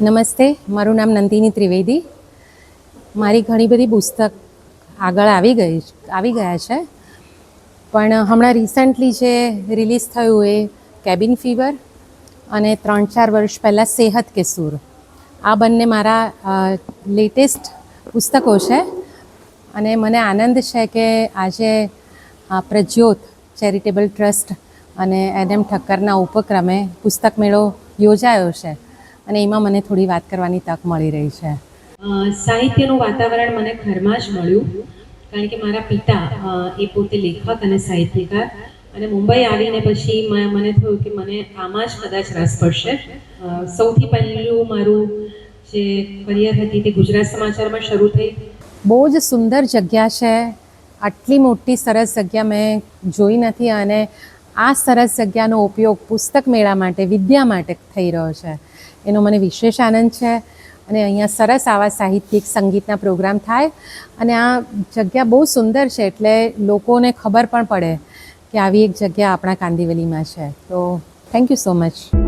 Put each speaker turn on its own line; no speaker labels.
નમસ્તે, મારું નામ નંદિની ત્રિવેદી. મારી ઘણી બધી પુસ્તક આગળ આવી ગયા છે, પણ હમણાં રિસન્ટલી જે રિલીઝ થયું એ કેબિન ફીવર અને 3-4 વર્ષ પહેલાં સેહત કે સૂર, આ બંને મારા લેટેસ્ટ પુસ્તકો છે. અને મને આનંદ છે કે આજે પ્રજ્યોત ચેરિટેબલ ટ્રસ્ટ અને એનએમ ઠક્કરના ઉપક્રમે પુસ્તક મેળો યોજાયો છે અને એમાં મને થોડી વાત કરવાની તક મળી રહી છે.
સાહિત્યનું વાતાવરણ મને ઘરમાં જ મળ્યું, કારણ કે મારા પિતા એ પોતે લેખક અને સાહિત્યકાર, અને મુંબઈ આવીને પછી મને થયું કે મને આમાં જ કદાચ રસ પડશે. સૌથી પહેલું મારું જે કરિયર હતી તે ગુજરાત સમાચારમાં શરૂ થઈ.
બહુ જ સુંદર જગ્યા છે. આટલી મોટી સરસ જગ્યા મેં જોઈ નથી અને આ સરસ જગ્યાનો ઉપયોગ પુસ્તક મેળા માટે, વિદ્યા માટે થઈ રહ્યો છે, એનો મને વિશેષ આનંદ છે. અને અહીંયા સરસ આવા સાહિત્યિક સંગીતના પ્રોગ્રામ થાય અને આ જગ્યા બહુ સુંદર છે, એટલે લોકોને ખબર પણ પડે કે આવી એક જગ્યા આપણા કાંદિવલીમાં છે. તો થેન્ક યુ સો મચ.